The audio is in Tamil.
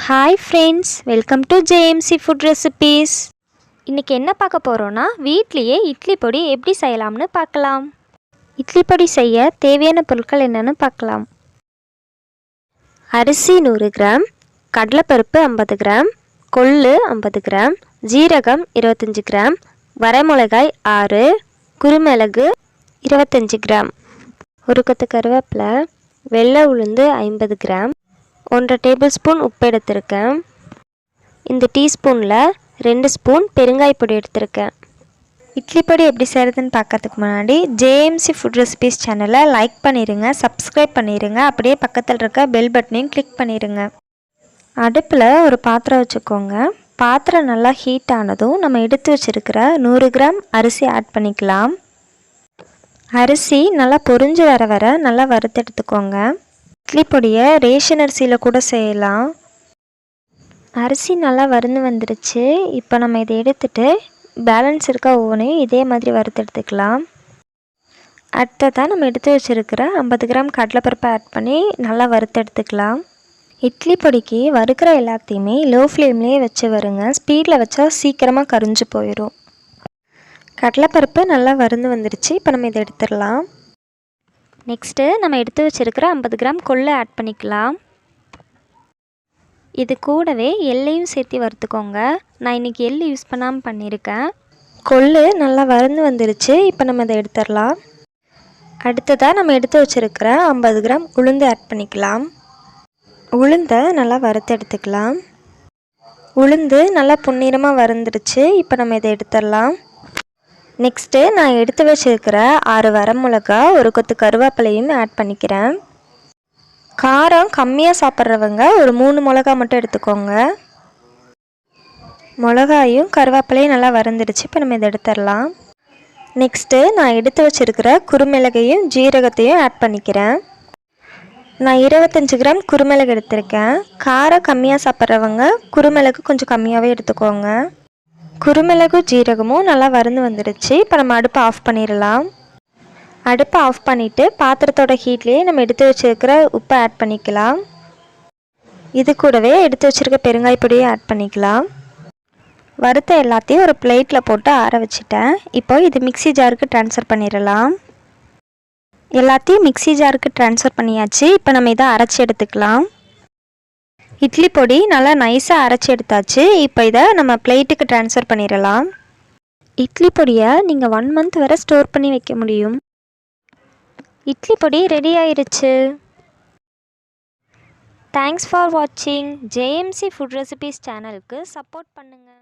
Hi friends, welcome to JMC food recipes. இன்றைக்கி என்ன பார்க்க போகிறோன்னா, வீட்லேயே இட்லி பொடி எப்படி செய்யலாம்னு பார்க்கலாம். இட்லி பொடி செய்ய தேவையான பொருட்கள் என்னென்னு பார்க்கலாம். அரிசி 100 கிராம், கடலைப்பருப்பு 50 கிராம், கொள்ளு 50 கிராம், ஜீரகம் 25 கிராம், வரமிளகாய் 6, குருமிளகு 25 கிராம், ஒரு கொத்து கருவேப்பிலை, வெள்ளை உளுந்து 50 கிராம், 1 டேபிள் ஸ்பூன் உப்பு எடுத்திருக்கேன். இந்த டீஸ்பூனில் 2 ஸ்பூன் பெருங்காய பொடி எடுத்திருக்கேன். இட்லி பொடி எப்படி செய்கிறதுன்னு பார்க்கறதுக்கு முன்னாடி ஜேஎம்சி ஃபுட் ரெசிபீஸ் சேனலை லைக் பண்ணிடுங்க, சப்ஸ்கிரைப் பண்ணிடுங்க, அப்படியே பக்கத்தில் இருக்க பெல் பட்டனையும் கிளிக் பண்ணிடுங்க. அடுப்பில் ஒரு பாத்திரம் வச்சுக்கோங்க. பாத்திரம் நல்லா ஹீட் ஆனதும் நம்ம எடுத்து வச்சுருக்கிற 100 கிராம் அரிசி ஆட் பண்ணிக்கலாம். அரிசி நல்லா பொரிஞ்சு வர நல்லா வறுத்து எடுத்துக்கோங்க. இட்லி பொடியை ரேஷன் அரிசியில் கூட செய்யலாம். அரிசி நல்லா வறுந்து வந்துடுச்சு. இப்போ நம்ம இதை எடுத்துகிட்டு பேலன்ஸ் இருக்க ஒவ்வொன்றையும் இதே மாதிரி வறுத்து எடுத்துக்கலாம். அடுத்ததாக நம்ம எடுத்து வச்சுருக்கிற 50 கிராம் கடலைப்பருப்பை ஆட் பண்ணி நல்லா வறுத்து எடுத்துக்கலாம். இட்லி பொடிக்கு வறுக்கிற எல்லாத்தையுமே லோ ஃப்ளேம்லேயே வச்சு வருங்க. ஸ்பீடில் வச்சா சீக்கிரமாக கரிஞ்சு போயிடும். கடலைப்பருப்பு நல்லா வறுந்து வந்துடுச்சு. இப்போ நம்ம இதை எடுத்துடலாம். நெக்ஸ்ட்டு நம்ம எடுத்து வச்சுருக்கிற 50 கிராம் கொள்ளு ஆட் பண்ணிக்கலாம். இது கூடவே எள்ளையும் சேர்த்து வறுத்துக்கோங்க. நான் இன்றைக்கி எள் யூஸ் பண்ணாமல் பண்ணியிருக்கேன். கொள்ளு நல்லா வறுந்து வந்துருச்சு. இப்போ நம்ம இதை எடுத்துடலாம். அடுத்ததாக நம்ம எடுத்து வச்சுருக்கிற 50 கிராம் உளுந்து ஆட் பண்ணிக்கலாம். உளுந்தை நல்லா வறுத்து எடுத்துக்கலாம். உளுந்து நல்லா பொன்னிறமாக வறுந்துருச்சு. இப்போ நம்ம இதை எடுத்துடலாம். நெக்ஸ்ட்டு நான் எடுத்து வச்சுருக்கிற 6 வரமிளகா, ஒரு கொத்து கருவேப்பிலையும் ஆட் பண்ணிக்கிறேன். காரம் கம்மியாக சாப்பிட்றவங்க ஒரு 3 மிளகா மட்டும் எடுத்துக்கோங்க. மிளகாயும் கருவேப்பிலையும் நல்லா வறுந்துடுச்சு. இப்போ நம்ம இதை எடுத்துடலாம். நெக்ஸ்ட்டு நான் எடுத்து வச்சுருக்கிற குருமிளகையும் ஜீரகத்தையும் ஆட் பண்ணிக்கிறேன். நான் 25 கிராம் குருமிளகு எடுத்திருக்கேன். காரம் கம்மியாக சாப்பிட்றவங்க குருமிளகு கொஞ்சம் கம்மியாகவே எடுத்துக்கோங்க. குருமிளகு ஜீரகமும் நல்லா வறுந்து வந்துடுச்சு. இப்போ நம்ம அடுப்பை ஆஃப் பண்ணிடலாம். அடுப்பை ஆஃப் பண்ணிவிட்டு பாத்திரத்தோட ஹீட்லேயே நம்ம எடுத்து வச்சுருக்கிற உப்பை ஆட் பண்ணிக்கலாம். இது கூடவே எடுத்து வச்சுருக்க பெருங்காய பொடியை ஆட் பண்ணிக்கலாம். வறுத்த எல்லாத்தையும் ஒரு பிளேட்டில் போட்டு ஆற வச்சுட்டேன். இப்போ இது மிக்ஸி ஜாருக்கு ட்ரான்ஸ்ஃபர் பண்ணிடலாம். எல்லாத்தையும் மிக்ஸி ஜாருக்கு ட்ரான்ஸ்ஃபர் பண்ணியாச்சு. இப்போ நம்ம இதை அரைச்சி எடுத்துக்கலாம். இட்லி பொடி நல்லா நைஸாக அரைச்சி எடுத்தாச்சு. இப்போ இதை நம்ம பிளேட்டுக்கு ட்ரான்ஸ்ஃபர் பண்ணிடலாம். இட்லி பொடியை நீங்கள் 1 மந்த் வரை ஸ்டோர் பண்ணி வைக்க முடியும். இட்லி பொடி ரெடி ஆயிருச்சு. தேங்க்ஸ் ஃபார் வாட்சிங். ஜேஎம்சி ஃபுட் ரெசிபீஸ் சேனலுக்கு சப்போர்ட் பண்ணுங்கள்.